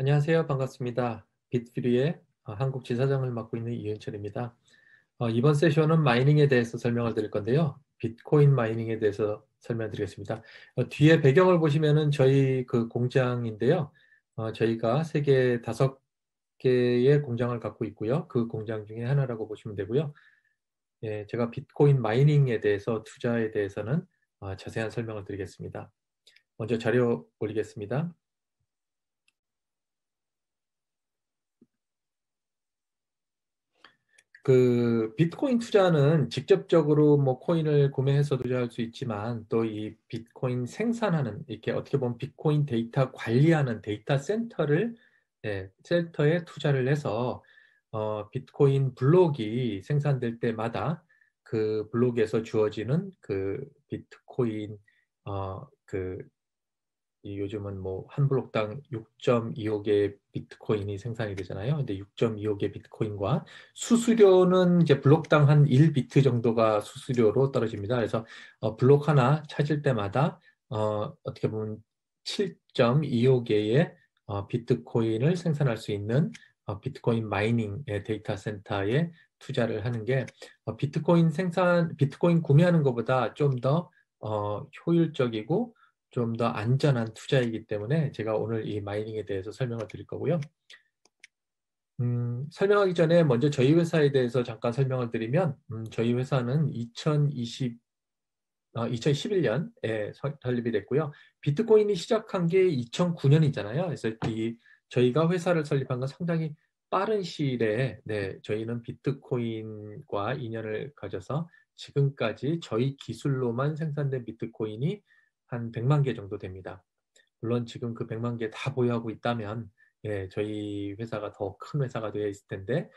안녕하세요. 반갑습니다. 빗퓨리의 한국 지사장을 맡고 있는 이은철입니다. 이번 세션은 마이닝에 대해서 설명을 드릴 건데요. 비트코인 마이닝에 대해서 설명드리겠습니다. 뒤에 배경을 보시면은 저희 그 공장인데요. 저희가 세계 5개의 공장을 갖고 있고요. 그 공장 중에 하나라고 보시면 되고요. 예, 제가 비트코인 마이닝에 대해서 투자에 대해서는 자세한 설명을 드리겠습니다. 먼저 자료 올리겠습니다. 그 비트코인 투자는 직접적으로 뭐 코인을 구매해서 투자할 수 있지만 또 이 비트코인 생산하는 이렇게 어떻게 보면 비트코인 데이터 관리하는 데이터 센터를 센터에 투자를 해서 비트코인 블록이 생산될 때마다 그 블록에서 주어지는 그 비트코인 그 요즘은 뭐 한 블록당 6.25개 비트코인이 생산이 되잖아요. 근데 6.25개 비트코인과 수수료는 이제 블록당 한 1비트 정도가 수수료로 떨어집니다. 그래서 블록 하나 찾을 때마다 어떻게 보면 7.25개의 비트코인을 생산할 수 있는 비트코인 마이닝의 데이터 센터에 투자를 하는 게 비트코인 구매하는 것보다 좀 더 효율적이고 좀 더 안전한 투자이기 때문에 제가 오늘 이 마이닝에 대해서 설명을 드릴 거고요. 설명하기 전에 먼저 저희 회사에 대해서 잠깐 설명을 드리면 저희 회사는 2011년에 설립이 됐고요. 비트코인이 시작한 게 2009년이잖아요. 그래서 저희가 회사를 설립한 건 상당히 빠른 시일에 저희는 비트코인과 인연을 가져서 지금까지 저희 기술로만 생산된 비트코인이 한 100만 개 정도 됩니다. 물론 지금 그 100만 개 다 보유하고 있다면 저희 회사가 더 큰 회사가 되어 있을 텐데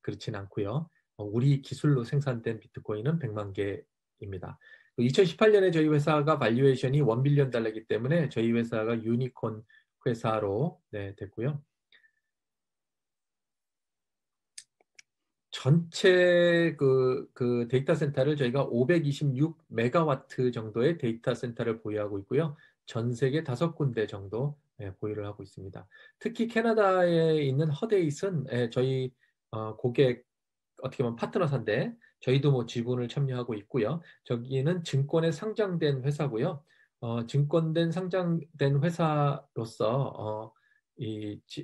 그렇진 않고요. 우리 기술로 생산된 비트코인은 100만 개입니다. 2018년에 저희 회사가 발류에이션이 1빌리언 달러이기 때문에 저희 회사가 유니콘 회사로 됐고요. 전체 그 데이터 센터를 저희가 526 메가와트 정도의 데이터 센터를 보유하고 있고요. 전 세계 5군데 정도 보유를 하고 있습니다. 특히 캐나다에 있는 허데이슨 저희 고객 어떻게 보면 파트너사인데 저희도 뭐 지분을 참여하고 있고요. 저기는 증권에 상장된 회사고요. 증권된 상장된 회사로서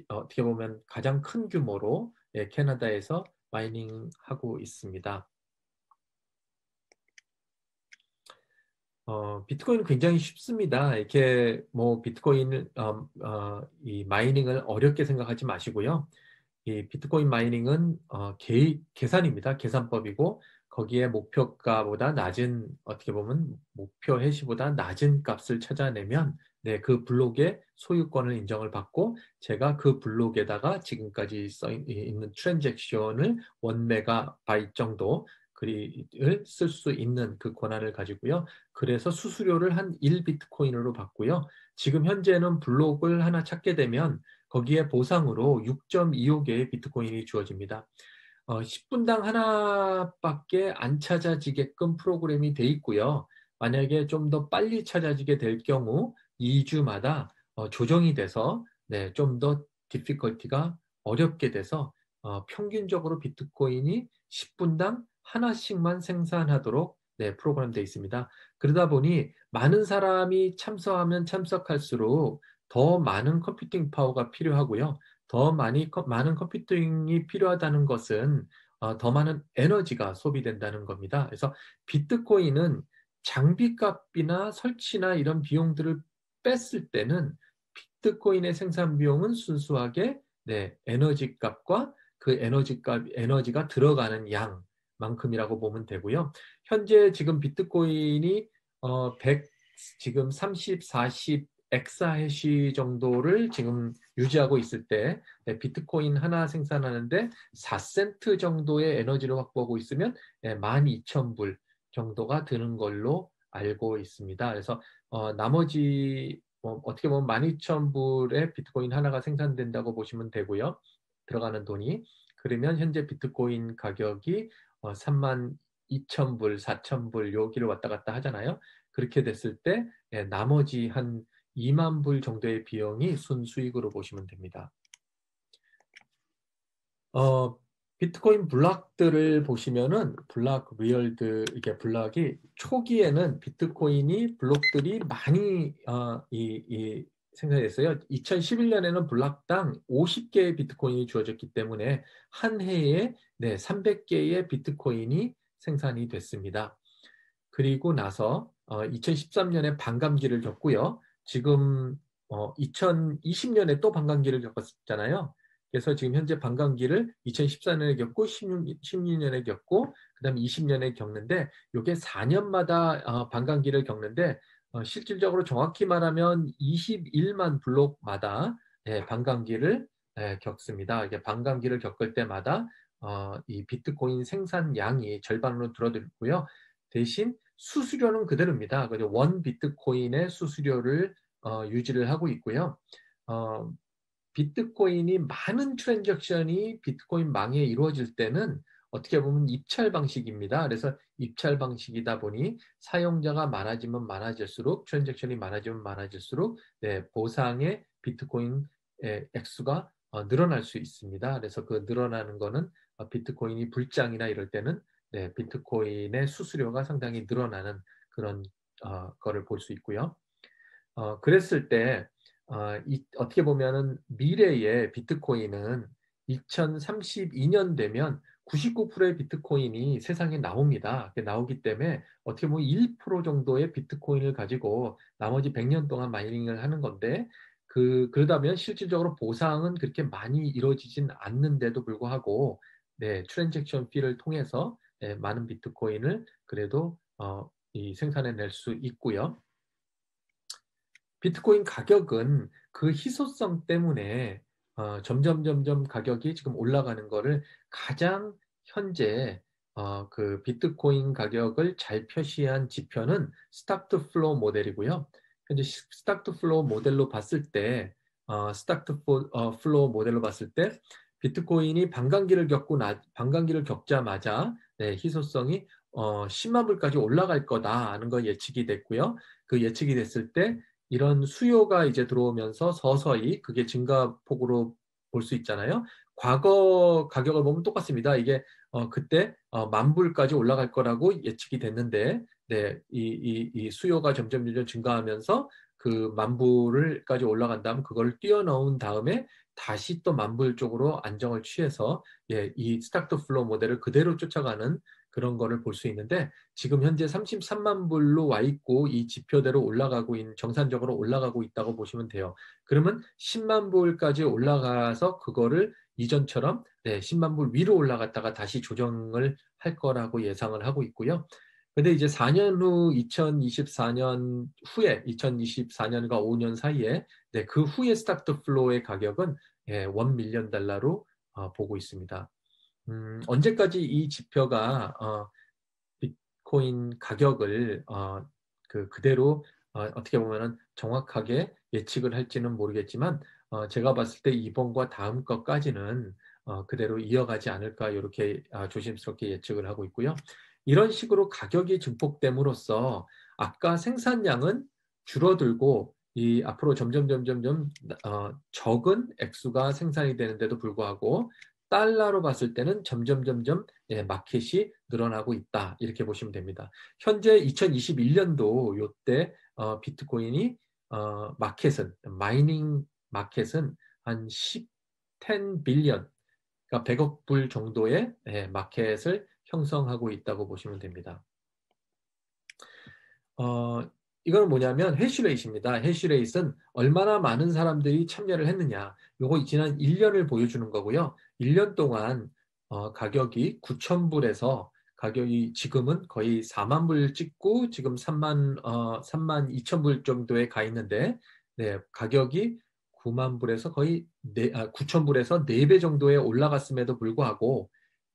어떻게 보면 가장 큰 규모로 캐나다에서 마이닝하고 있습니다. 비트코인은 굉장히 쉽습니다. 이렇게 뭐 비트코인을 이 마이닝을 어렵게 생각하지 마시고요. 이 비트코인 마이닝은 계산입니다. 계산법이고 거기에 목표가보다 낮은 어떻게 보면 목표 해시보다 낮은 값을 찾아내면 그 블록의 소유권을 인정을 받고 제가 그 블록에다가 지금까지 써 있는 트랜잭션을 1메가바이트 정도 글을 쓸 수 있는 그 권한을 가지고요. 그래서 수수료를 한 1비트코인으로 받고요. 지금 현재는 블록을 하나 찾게 되면 거기에 보상으로 6.25개의 비트코인이 주어집니다. 10분당 하나밖에 안 찾아지게끔 프로그램이 돼 있고요. 만약에 좀 더 빨리 찾아지게 될 경우 2주마다 조정이 돼서 좀 더 디피컬티가 어렵게 돼서 평균적으로 비트코인이 10분당 하나씩만 생산하도록 프로그램 되어 있습니다. 그러다 보니 많은 사람이 참석하면 참석할수록 더 많은 컴퓨팅 파워가 필요하고요. 더 많은 컴퓨팅이 필요하다는 것은 더 많은 에너지가 소비된다는 겁니다. 그래서 비트코인은 장비값이나 설치나 이런 비용들을 뺐을 때는 비트코인의 생산 비용은 순수하게 에너지 값과 그 에너지가 들어가는 양만큼이라고 보면 되고요. 현재 지금 비트코인이 100 지금 30, 40 엑사해시 정도를 지금 유지하고 있을 때 비트코인 하나 생산하는데 4센트 정도의 에너지를 확보하고 있으면 12,000불 정도가 드는 걸로 알고 있습니다. 그래서 나머지 어떻게 보면 12,000불의 비트코인 하나가 생산된다고 보시면 되고요. 들어가는 돈이. 그러면 현재 비트코인 가격이 32,000불, 4,000불 여기를 왔다 갔다 하잖아요. 그렇게 됐을 때 나머지 한 2만 불 정도의 비용이 순수익으로 보시면 됩니다. 비트코인 블록들을 보시면은 블록 리얼드 이게 블록이 초기에는 비트코인이 블록들이 많이 생산이 됐어요. 2011년에는 블록당 50개의 비트코인이 주어졌기 때문에 한 해에 300개의 비트코인이 생산이 됐습니다. 그리고 나서 2013년에 반감기를 겪고요. 지금 2020년에 또 반감기를 겪었잖아요. 그래서 지금 현재 반감기를 2014년에 겪고 16년에 겪고 그다음에 20년에 겪는데 이게 4년마다 반감기를 겪는데 실질적으로 정확히 말하면 21만 블록마다 반감기를 겪습니다. 이게 반감기를 겪을 때마다 이 비트코인 생산량이 절반으로 줄어들고요. 대신 수수료는 그대로입니다. 원 비트코인의 수수료를 유지를 하고 있고요. 비트코인이 많은 트랜잭션이 비트코인 망에 이루어질 때는 어떻게 보면 입찰 방식입니다. 그래서 입찰 방식이다 보니 사용자가 많아지면 많아질수록 트랜잭션이 많아지면 많아질수록 보상의 비트코인 액수가 늘어날 수 있습니다. 그래서 그 늘어나는 거는 비트코인이 불장이나 이럴 때는 비트코인의 수수료가 상당히 늘어나는 그런 거를 볼 수 있고요. 그랬을 때 어떻게 보면은 미래의 비트코인은 2032년 되면 99%의 비트코인이 세상에 나옵니다. 나오기 때문에 어떻게 보면 1% 정도의 비트코인을 가지고 나머지 100년 동안 마이닝을 하는 건데 그러다면 실질적으로 보상은 그렇게 많이 이루어지진 않는데도 불구하고 트랜잭션 피를 통해서 많은 비트코인을 그래도 생산해낼 수 있고요. 비트코인 가격은 그 희소성 때문에 점점 가격이 지금 올라가는 거를 가장 현재 그 비트코인 가격을 잘 표시한 지표는 스탁 투 플로우 모델이고요. 현재 스탁 투 플로우 모델로 봤을 때 플로우 모델로 봤을 때 비트코인이 반감기를 겪자마자 희소성이 10만 불까지 올라갈 거다 하는 거 예측이 됐고요. 그 예측이 됐을 때 이런 수요가 이제 들어오면서 서서히 그게 증가폭으로 볼 수 있잖아요. 과거 가격을 보면 똑같습니다. 이게 그때 만 불까지 올라갈 거라고 예측이 됐는데, 이 수요가 점점 증가하면서 그 만 불까지 올라간 다음 그걸 뛰어넘은 다음에 다시 또 만 불 쪽으로 안정을 취해서 이 스탁 투 플로우 모델을 그대로 쫓아가는 그런 거를 볼 수 있는데 지금 현재 33만 불로 와 있고 이 지표대로 올라가고 있는 정상적으로 올라가고 있다고 보시면 돼요. 그러면 10만 불까지 올라가서 그거를 이전처럼 10만 불 위로 올라갔다가 다시 조정을 할 거라고 예상을 하고 있고요. 근데 이제 4년 후 2024년 후에 2024년과 5년 사이에 그 후에 스타트 플로우의 가격은 1밀리언 달러로 보고 있습니다. 언제까지 이 지표가 비트코인 가격을 그대로 어떻게 보면은 정확하게 예측을 할지는 모르겠지만 제가 봤을 때 이번과 다음 것까지는 그대로 이어가지 않을까 이렇게 조심스럽게 예측을 하고 있고요. 이런 식으로 가격이 증폭됨으로써 아까 생산량은 줄어들고 이 앞으로 점점 적은 액수가 생산이 되는데도 불구하고 달러로 봤을 때는 점점 마켓이 늘어나고 있다. 이렇게 보시면 됩니다. 현재 2021년도 요때 비트코인이 마이닝 마켓은 한 10 빌리언, 그러니까 100억 불 정도의 마켓을 형성하고 있다고 보시면 됩니다. 이거는 뭐냐면 해시레이트입니다. 해시레이트는 얼마나 많은 사람들이 참여를 했느냐. 요거 지난 1년을 보여주는 거고요. 1년 동안 가격이 9,000불에서 가격이 지금은 거의 4만 불 찍고 지금 3만 2천 불 정도에 가 있는데 가격이 9만 불에서 거의 9천 불에서 4배 정도에 올라갔음에도 불구하고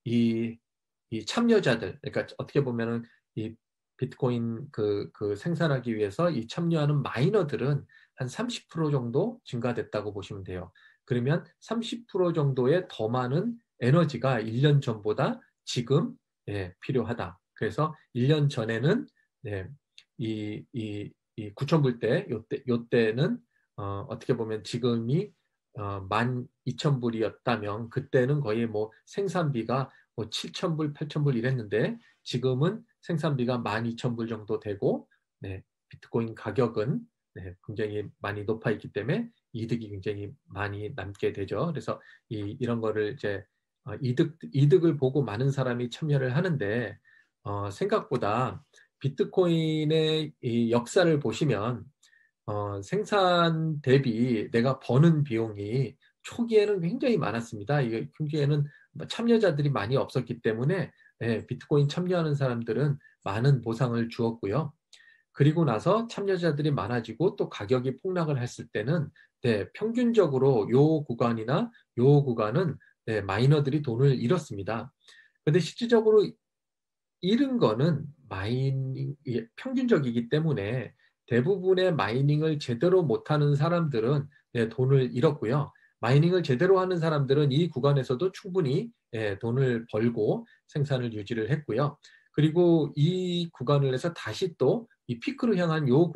이, 이 참여자들, 그러니까 어떻게 보면은 이 비트코인 그 생산하기 위해서 이 참여하는 마이너들은 한 30% 정도 증가됐다고 보시면 돼요. 그러면 30% 정도의 더 많은 에너지가 1년 전보다 지금 필요하다. 그래서 1년 전에는 이 이 9,000불대 요때는 어떻게 보면 지금이 12,000불이었다면 그때는 거의 뭐 생산비가 뭐 7,000불, 8,000불 이랬는데 지금은 생산비가 12,000불 정도 되고 네, 비트코인 가격은 네, 굉장히 많이 높아 있기 때문에 이득이 굉장히 많이 남게 되죠. 그래서 이런 거를 이제 이득을 보고 많은 사람이 참여를 하는데 생각보다 비트코인의 이 역사를 보시면 생산 대비 내가 버는 비용이 초기에는 굉장히 많았습니다. 이게 초기에는 참여자들이 많이 없었기 때문에 예, 비트코인 참여하는 사람들은 많은 보상을 주었고요. 그리고 나서 참여자들이 많아지고 또 가격이 폭락을 했을 때는 네, 평균적으로 요 구간이나 요 구간은 네, 마이너들이 돈을 잃었습니다. 근데 실질적으로 잃은 거는 평균적이기 때문에 대부분의 마이닝을 제대로 못하는 사람들은 네, 돈을 잃었고요. 마이닝을 제대로 하는 사람들은 이 구간에서도 충분히 돈을 벌고 생산을 유지를 했고요. 그리고 이 구간을 해서 다시 또 이 피크로 향한 요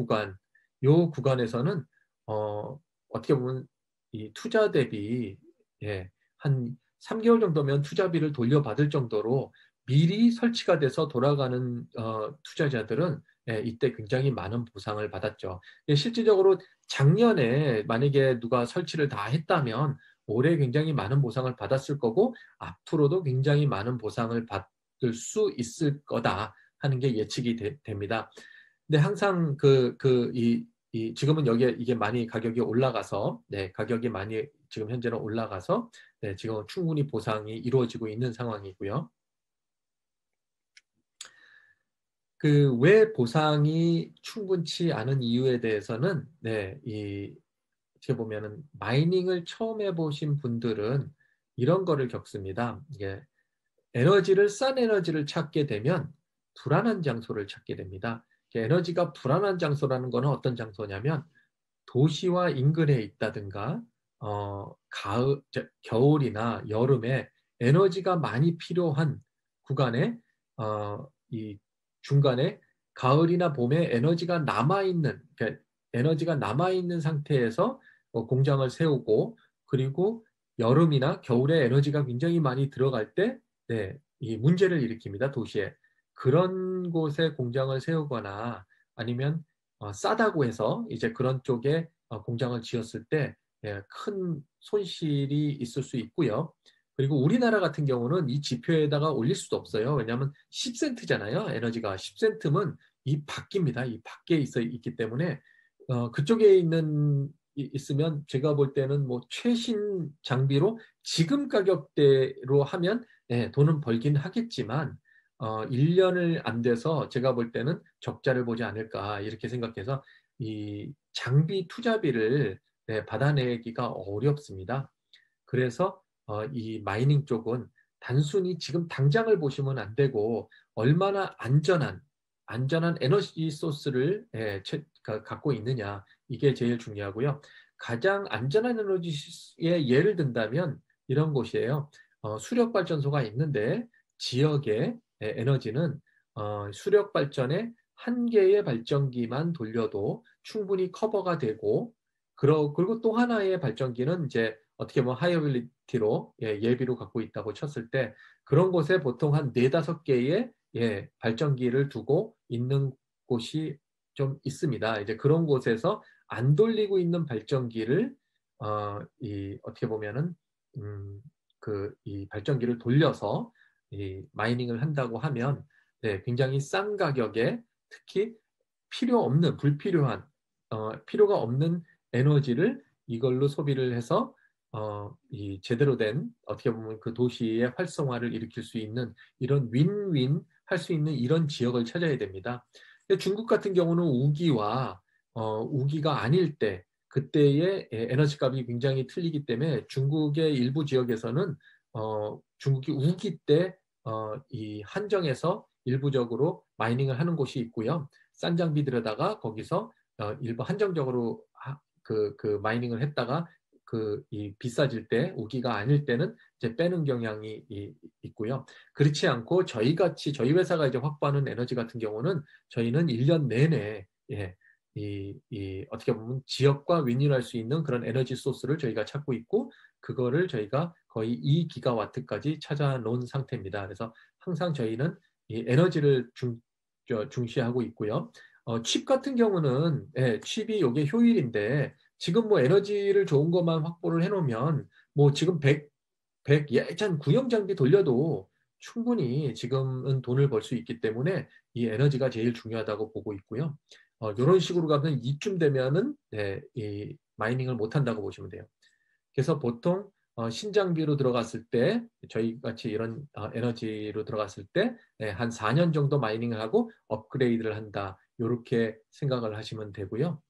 구간에서는 어떻게 보면 이 투자 대비 한 3개월 정도면 투자비를 돌려받을 정도로 미리 설치가 돼서 돌아가는 투자자들은 이때 굉장히 많은 보상을 받았죠. 실질적으로 작년에 만약에 누가 설치를 다 했다면 올해 굉장히 많은 보상을 받았을 거고 앞으로도 굉장히 많은 보상을 받을 수 있을 거다 하는 게 예측이 됩니다. 근데 항상 지금은 여기에 이게 많이 가격이 올라가서 네, 가격이 많이 지금 현재는 올라가서 네, 지금 충분히 보상이 이루어지고 있는 상황이고요. 그 왜 보상이 충분치 않은 이유에 대해서는 어떻게 보면은 마이닝을 처음 해보신 분들은 이런 거를 겪습니다. 이게 싼 에너지를 찾게 되면 불안한 장소를 찾게 됩니다. 에너지가 불안한 장소라는 거는 어떤 장소냐면 도시와 인근에 있다든가 겨울이나 여름에 에너지가 많이 필요한 구간에 이 중간에 가을이나 봄에 그러니까 에너지가 남아있는 상태에서 공장을 세우고 그리고 여름이나 겨울에 에너지가 굉장히 많이 들어갈 때 네, 이 문제를 일으킵니다. 도시에. 그런 곳에 공장을 세우거나 아니면 싸다고 해서 이제 그런 쪽에 공장을 지었을 때 큰 손실이 있을 수 있고요. 그리고 우리나라 같은 경우는 이 지표에다가 올릴 수도 없어요. 왜냐하면 10센트잖아요. 에너지가 10센트면 이 밖입니다. 이 밖에 있기 때문에 그쪽에 있으면 제가 볼 때는 뭐 최신 장비로 지금 가격대로 하면 돈은 벌긴 하겠지만 1년을 안 돼서 제가 볼 때는 적자를 보지 않을까 이렇게 생각해서 이 장비 투자비를 받아내기가 어렵습니다. 그래서 이 마이닝 쪽은 단순히 지금 당장을 보시면 안 되고 얼마나 안전한 에너지 소스를 갖고 있느냐 이게 제일 중요하고요. 가장 안전한 에너지의 예를 든다면 이런 곳이에요. 수력 발전소가 있는데 지역의 에너지는 수력 발전에 한 개의 발전기만 돌려도 충분히 커버가 되고 그리고 또 하나의 발전기는 이제 어떻게 보면 하이어빌리티로 예비로 갖고 있다고 쳤을 때 그런 곳에 보통 한 4-5개의 발전기를 두고 있는 곳이 좀 있습니다. 이제 그런 곳에서 안 돌리고 있는 발전기를 어떻게 보면은 이 발전기를 돌려서 이 마이닝을 한다고 하면 굉장히 싼 가격에 특히 불필요한 필요가 없는 에너지를 이걸로 소비를 해서 이 제대로 된 어떻게 보면 그 도시의 활성화를 일으킬 수 있는 이런 윈윈 할 수 있는 이런 지역을 찾아야 됩니다. 중국 같은 경우는 우기가 아닐 때 그때의 에너지 값이 굉장히 틀리기 때문에 중국의 일부 지역에서는 중국이 우기 때 이 한정해서 일부적으로 마이닝을 하는 곳이 있고요. 싼 장비 들여다가 거기서 일부 한정적으로 그 마이닝을 했다가 이 비싸질 때 우기가 아닐 때는 이제 빼는 경향이 있고요. 그렇지 않고 저희 회사가 이제 확보하는 에너지 같은 경우는 저희는 1년 내내 어떻게 보면 지역과 윈윈할 수 있는 그런 에너지 소스를 저희가 찾고 있고, 그거를 저희가 거의 2기가와트까지 찾아 놓은 상태입니다. 그래서 항상 저희는 이 에너지를 중시하고 있고요. 칩 같은 경우는, 예, 칩이 이게 효율인데, 지금 뭐 에너지를 좋은 것만 확보를 해놓으면, 뭐 지금 100 예전 구형 장비 돌려도 충분히 지금은 돈을 벌 수 있기 때문에 이 에너지가 제일 중요하다고 보고 있고요. 이런 식으로 가면 이쯤 되면은, 네, 이 마이닝을 못 한다고 보시면 돼요. 그래서 보통 신장비로 들어갔을 때, 저희 같이 이런 에너지로 들어갔을 때, 네, 한 4년 정도 마이닝을 하고 업그레이드를 한다, 이렇게 생각을 하시면 되고요.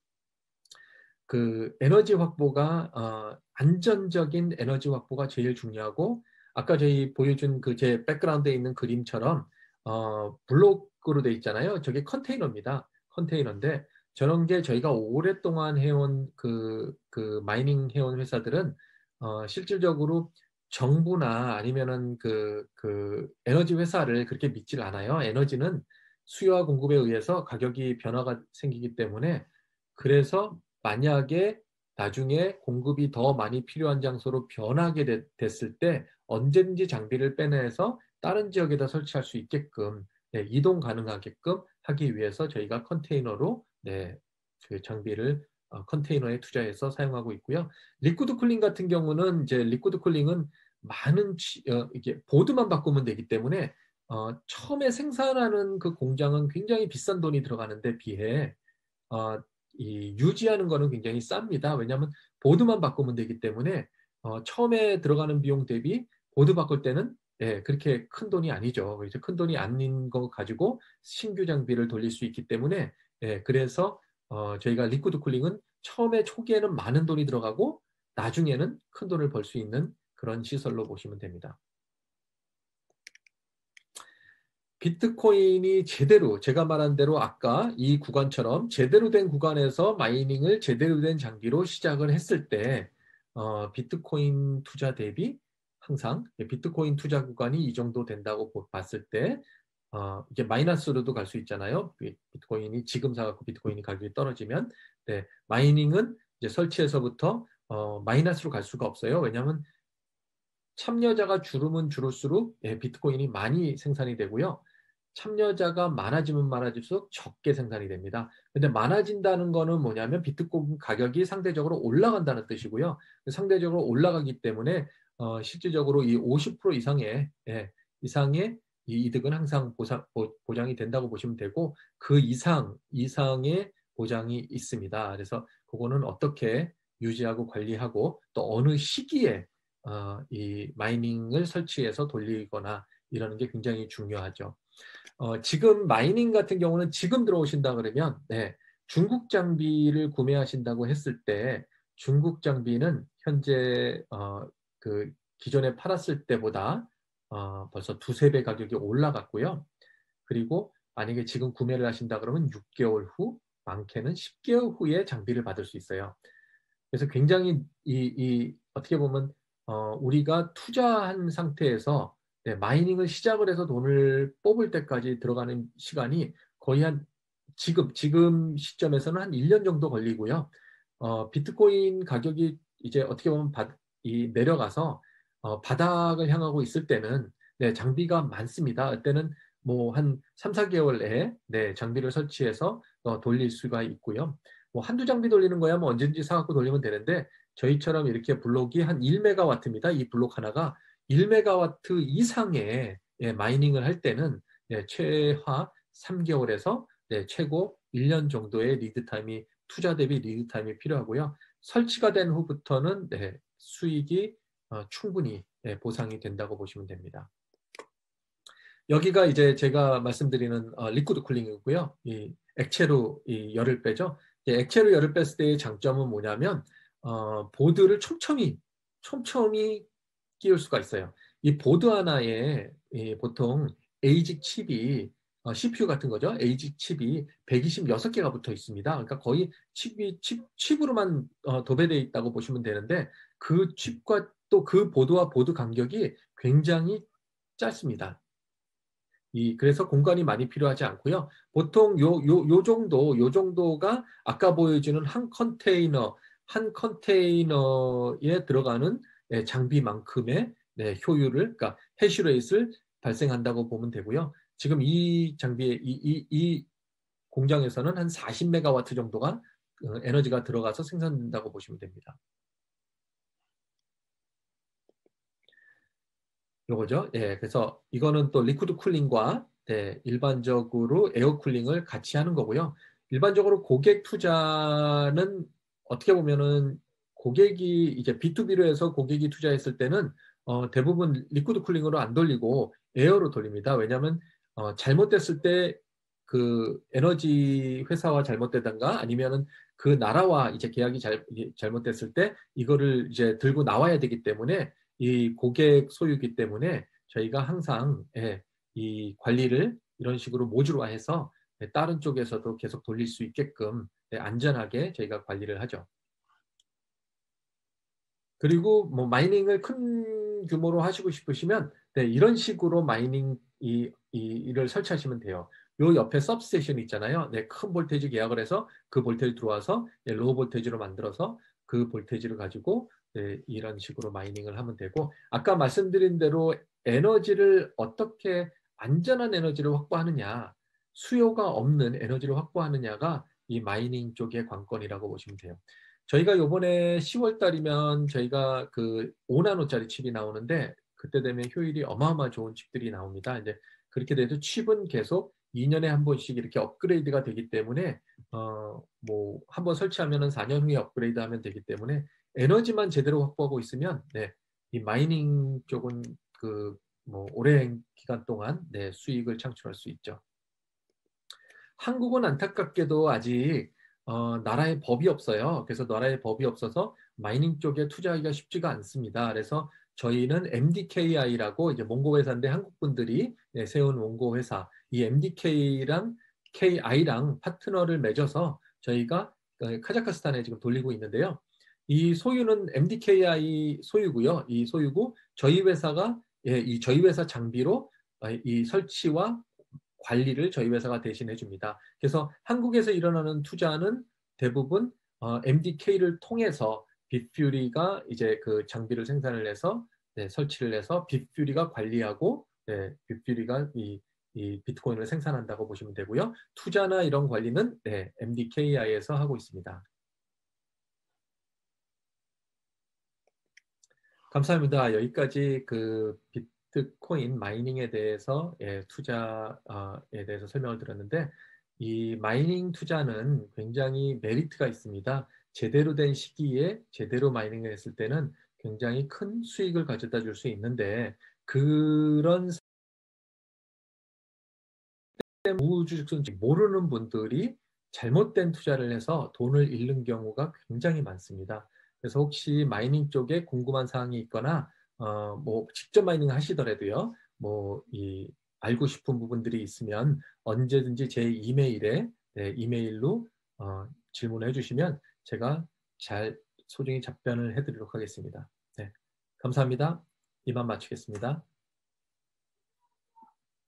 그 에너지 확보가, 안전적인 에너지 확보가 제일 중요하고, 아까 저희 보여준 그 제 백그라운드에 있는 그림처럼 블록으로 돼 있잖아요. 저게 컨테이너입니다. 컨테이너인데, 저런 게 저희가 오랫동안 해온 그 마이닝 해온 회사들은 실질적으로 정부나 아니면은 그 에너지 회사를 그렇게 믿질 않아요. 에너지는 수요와 공급에 의해서 가격이 변화가 생기기 때문에. 그래서 만약에 나중에 공급이 더 많이 필요한 장소로 변하게 됐을 때 언제든지 장비를 빼내서 다른 지역에다 설치할 수 있게끔, 네, 이동 가능하게끔 하기 위해서 저희가 컨테이너로, 네, 그 장비를 컨테이너에 투자해서 사용하고 있고요. 리퀴드 쿨링 같은 경우는, 이제 리퀴드 쿨링은 많은 이게 보드만 바꾸면 되기 때문에 처음에 생산하는 그 공장은 굉장히 비싼 돈이 들어가는데 비해 이 유지하는 거는 굉장히 쌉니다. 왜냐하면 보드만 바꾸면 되기 때문에 처음에 들어가는 비용 대비 보드 바꿀 때는, 예, 그렇게 큰 돈이 아니죠. 그래서 큰 돈이 아닌 거 가지고 신규 장비를 돌릴 수 있기 때문에, 예, 그래서 저희가 리퀴드 쿨링은 처음에 초기에는 많은 돈이 들어가고 나중에는 큰 돈을 벌 수 있는 그런 시설로 보시면 됩니다. 비트코인이 제대로, 제가 말한 대로 아까 이 구간처럼 제대로 된 구간에서 마이닝을 제대로 된 장비로 시작을 했을 때, 비트코인 투자 대비 항상 비트코인 투자 구간이 이 정도 된다고 봤을 때, 이게 마이너스로도 갈 수 있잖아요. 비트코인이 지금 사갖고 비트코인이 가격이 떨어지면, 네, 마이닝은 이제 설치해서부터 마이너스로 갈 수가 없어요. 왜냐하면 참여자가 줄으면 줄을수록, 예, 비트코인이 많이 생산이 되고요. 참여자가 많아지면 많아질수록 적게 생산이 됩니다. 근데 많아진다는 거는 뭐냐면 비트코인 가격이 상대적으로 올라간다는 뜻이고요. 상대적으로 올라가기 때문에 실질적으로 이 50% 이상의, 예, 이상의 이 이득은 항상 보장이 된다고 보시면 되고, 그 이상의 보장이 있습니다. 그래서 그거는 어떻게 유지하고 관리하고 또 어느 시기에 이 마이닝을 설치해서 돌리거나 이러는 게 굉장히 중요하죠. 지금 마이닝 같은 경우는 지금 들어오신다 그러면, 네, 중국 장비를 구매하신다고 했을 때 중국 장비는 현재 그 기존에 팔았을 때보다 벌써 두세 배 가격이 올라갔고요. 그리고 만약에 지금 구매를 하신다 그러면 6개월 후, 많게는 10개월 후에 장비를 받을 수 있어요. 그래서 굉장히 어떻게 보면 우리가 투자한 상태에서, 네, 마이닝을 시작을 해서 돈을 뽑을 때까지 들어가는 시간이 거의 지금 시점에서는 한 1년 정도 걸리고요. 비트코인 가격이 이제 어떻게 보면 내려가서 바닥을 향하고 있을 때는, 네, 장비가 많습니다. 그때는 뭐 한 3, 4개월 내에, 네, 장비를 설치해서 돌릴 수가 있고요. 뭐 한두 장비 돌리는 거야 뭐 언제든지 사갖고 돌리면 되는데, 저희처럼 이렇게 블록이 한 1메가와트입니다. 이 블록 하나가 1메가와트 이상의, 예, 마이닝을 할 때는, 예, 최하 3개월에서, 네, 최고 1년 정도의 리드 타임이, 투자 대비 리드 타임이 필요하고요. 설치가 된 후부터는, 네, 수익이 충분히, 예, 보상이 된다고 보시면 됩니다. 여기가 이제 제가 말씀드리는 리퀴드 쿨링이고요. 이 액체로 이 열을 빼죠. 액체로 열을 뺐을 때의 장점은 뭐냐면 보드를 촘촘히 끼울 수가 있어요. 이 보드 하나에 보통 에이직 칩이 CPU 같은 거죠. 에이직 칩이 126개가 붙어 있습니다. 그러니까 거의 칩으로만 도배되어 있다고 보시면 되는데, 그 칩과 또 그 보드와 보드 간격이 굉장히 짧습니다. 그래서 공간이 많이 필요하지 않고요. 보통 요 정도가 아까 보여주는 한 컨테이너에 들어가는 장비만큼의 효율을, 그러니까 해시레이트를 발생한다고 보면 되고요. 지금 이 장비의 이 공장에서는 한 40메가와트 정도가 에너지가 들어가서 생산된다고 보시면 됩니다. 요거죠. 예, 그래서 이거는 또 리퀴드 쿨링과 일반적으로 에어 쿨링을 같이 하는 거고요. 일반적으로 고객 투자는 어떻게 보면은 고객이 이제 B2B로 해서 고객이 투자했을 때는 대부분 리퀴드 쿨링으로 안 돌리고 에어로 돌립니다. 왜냐하면 잘못됐을 때 그 에너지 회사와 잘못되던가 아니면은 그 나라와 이제 계약이 잘못됐을 때 이거를 이제 들고 나와야 되기 때문에 이 고객 소유기 때문에 저희가 항상 이 관리를 이런 식으로 모듈화해서 다른 쪽에서도 계속 돌릴 수 있게끔 안전하게 저희가 관리를 하죠. 그리고 뭐 마이닝을 큰 규모로 하시고 싶으시면 이런 식으로 마이닝 이를 설치하시면 돼요. 요 옆에 सब스테이션 있잖아요. 큰 볼테이지 계약을 해서 그 볼테이지 들어와서 로우 볼테이지로 만들어서 그 볼테이지를 가지고 이런 식으로 마이닝을 하면 되고, 아까 말씀드린 대로 에너지를 어떻게 안전한 에너지를 확보하느냐, 수요가 없는 에너지를 확보하느냐가 이 마이닝 쪽의 관건이라고 보시면 돼요. 저희가 요번에 10월 달이면 저희가 그 5나노짜리 칩이 나오는데 그때 되면 효율이 어마어마 좋은 칩들이 나옵니다. 이제 그렇게 돼도 칩은 계속 2년에 한 번씩 이렇게 업그레이드가 되기 때문에 뭐 한 번 설치하면은 4년 후에 업그레이드하면 되기 때문에 에너지만 제대로 확보하고 있으면 이 마이닝 쪽은 그 뭐 오랜 기간 동안 수익을 창출할 수 있죠. 한국은 안타깝게도 아직 나라의 법이 없어요. 그래서 나라의 법이 없어서 마이닝 쪽에 투자하기가 쉽지가 않습니다. 그래서 저희는 MDKI라고 이제 몽고 회사인데 한국 분들이 세운 몽고 회사, 이 MDK랑 KI랑 파트너를 맺어서 저희가 카자흐스탄에 지금 돌리고 있는데요. 이 소유는 MDKI 소유고요. 이 소유고 저희 회사가 저희 회사 장비로 이 설치와 관리를 저희 회사가 대신해 줍니다. 그래서 한국에서 일어나는 투자는 대부분 MDK를 통해서 빅퓨리가 이제 그 장비를 생산을 해서 설치를 해서 빅퓨리가 관리하고 빅퓨리가 이 비트코인을 생산한다고 보시면 되고요. 투자나 이런 관리는 MDKI에서 하고 있습니다. 감사합니다. 여기까지 그 비트코인 마이닝에 대해서 투자에 대해서 설명을 드렸는데, 이 마이닝 투자는 굉장히 메리트가 있습니다. 제대로 된 시기에 제대로 마이닝을 했을 때는 굉장히 큰 수익을 가져다 줄 수 있는데, 그런 우주직선 모르는 분들이 잘못된 투자를 해서 돈을 잃는 경우가 굉장히 많습니다. 그래서 혹시 마이닝 쪽에 궁금한 사항이 있거나 뭐 직접 마이닝 하시더라도요, 뭐 알고 싶은 부분들이 있으면 언제든지 제 이메일로 질문해 주시면 제가 잘 소중히 답변을 해드리도록 하겠습니다. 네, 감사합니다. 이만 마치겠습니다.